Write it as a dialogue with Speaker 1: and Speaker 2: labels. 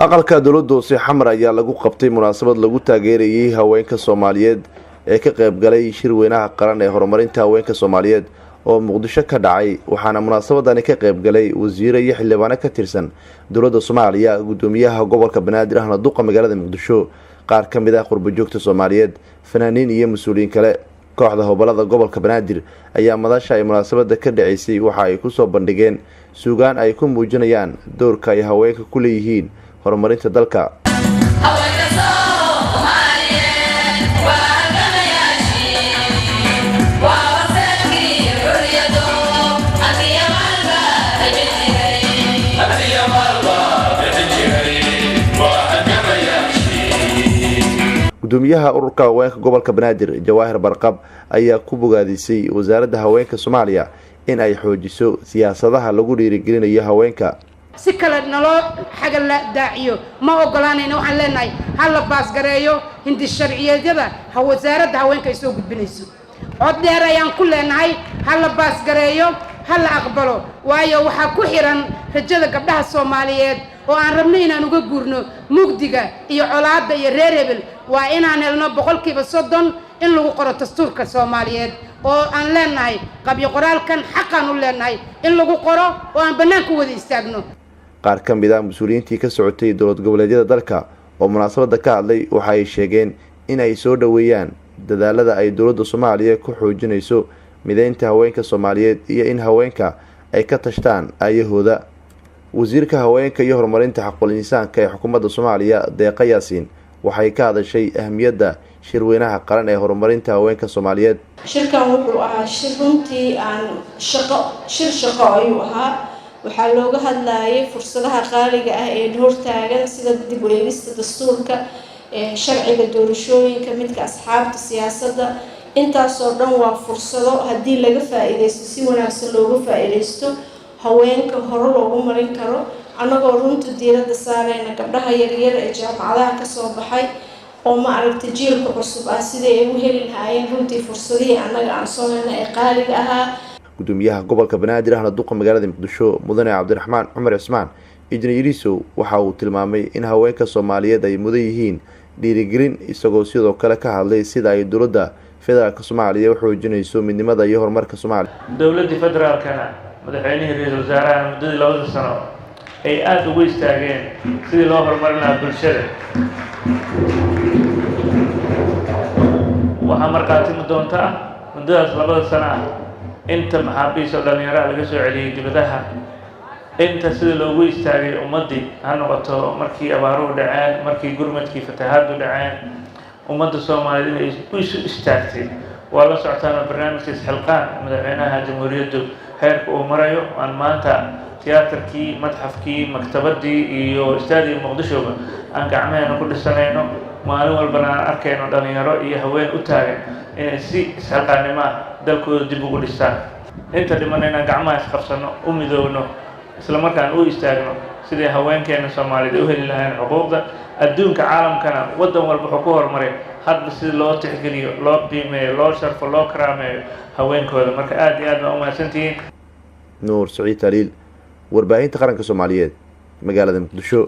Speaker 1: aqalka dowladda hoose xamar ayaa lagu qabtay munaasabad lagu taageerayay haweenka Soomaaliyeed ee ka qayb galay shirweynaha qaran ee horumarinta haweenka Soomaaliyeed oo Muqdisho ka dhacay waxaana munaasabadani ka qayb galay wasiir iyo xildhibaan ka tirsan dowladda Soomaaliya gudoomiyaha gobolka Banaadir ahna duqa magaalada Muqdisho qaar ka mid ah qurbo joogta Soomaaliyeed fanaaniin iyo mas'uuliyiin kale kooxda hobalada gobolka Banaadir ayaa madasha ay munaasabada ka dhaceysay waxa ay ku soo bandhigeen suugaan ay ku muujinayaan doorka ay haweenka ku leeyihiin horumarinta dalka. gudoomiyaha ururka haweenka gobolka Banaadir Jawaahir Barqab ayaa ku bogaadisay wasaaradda haweenka Soomaaliya in ay xoojiso siyaasadaha lagu dhiirigelinayo haweenka
Speaker 2: si kala naloo xaga la daaciyo ma ogolaanayna waxaan leenahay hal la baas gareeyo hindi sharciyada wasaaradda haweenka ay soo gudbinayso cod dheer ayaan ku leenahay hal la baas gareeyo hal la aqbalo waayo waxa ku xiran rajada gabdhaha Soomaaliyeed oo aan rabno inaan uga guurno mugdiga iyo colaadda iyo reer hebel waa inaan helno 30% in lagu qoro dastuurka Soomaaliyeed oo aan leenahay qabyo qoraalkan xaqan u leenahay in lagu qoro oo aan banaanka wada istaagno.
Speaker 1: qaar ka mid ah mas'uuliyiintii ka socotay dowlad goboleedyada dalka oo munaasabada ka hadlay waxa ay sheegeen in ay soo dhaweeyaan dadaalada ay dowladda Soomaaliya ku xoojinayso mideynta haweenka Soomaaliyeed iyo in haweenka ay ka tashtaan ayahooda. wasiirka haweenka iyo horumarinta xuquuqul insaanka ee xukuumadda Soomaaliya Deeqa Yaasiin waxay ka hadashay ahmiyadda shirweynaha qaran ee horumarinta haweenka Soomaaliyeed.
Speaker 3: shirkan wuxuu ahaa shir runtii aan shaqo ayuu ahaa waxaa looga hadlayay fursadaha qaaliga ah ee hortaagan sida dib u eegista dastuurka sharciga doorashooyinka midka asxaabta siyaasadda intaas oo dhan waa fursado haddii laga faa'iideysto si wanaagsan looga faa'iideysto haweenka hore loogu marin karo anagoo runta diiradda saarayna gabdhaha yaryar ee jaamacadaha ka soo baxay oo ma aragtay jiilka cusub ah sidii ay u heli lahaayeen runtii fursadihii annaga aan soo helnay ee qaaliga ahaa.
Speaker 1: gudoomiyaha gobolka Banaadir ahna duqa magaalada Muqdisho mudane Cabdiraxmaan Cumar Cismaan Ijneeriso waxa uu tilmaamay in haweenka Soomaaliyeed ay mudan yihiin dhiirigelin isagoo sidoo kale ka hadlay sida ay dowladda federaalka Soomaaliya u xoojinayso midnimada iyo horumarka Soomaaliya.
Speaker 4: dowladda federaalkana madaxweynaha ra'iisul wasaaraha muddadii 2 sano ay aad ugu istaageen sidii loo horumarin lahaa bulshada waxaa markaati doonta muddadaas 2 sano ah inta maxaabiista dhalinyarada laga soo celiyay dibadaha inta sida loogu istaagay ummadii ha noqoto markii abaaruhu dhaceen markii gurmadkii fatahaadu dhaceen ummadda Soomaaliyeed ay isu istaagtay waa la socotaan barnaamijka xilqaan madaxweynaha jamhuuriyadda heerka uu marayo aan maanta tiyaatarkii madxafkii maktabadii iyo istaadiga Muqdisho aan gacmaheena ku dhisanayno maalin walbana aan arkayno dhalinyaro iyo haween u taagan inay si xilqaannimo dalkooda dib ugu dhistaan inta dhimanayna gacmaha isqabsano u midoowno isla markaan u istaagno sidii haweenkeena Soomaaliyeed u heli lahayn xuquuqda adduunka caalamkana wadan walba wuxuu ku horumaray hadba si loo tixgeliyo loo qiimeeyo loo sharfo loo karaameeyo haweenkooda marka aad iyo aad baan u mahadsantihiin.
Speaker 1: Nuur Saciid Taliil warbaahinta qaranka Soomaaliyeed magaalada Muqdisho.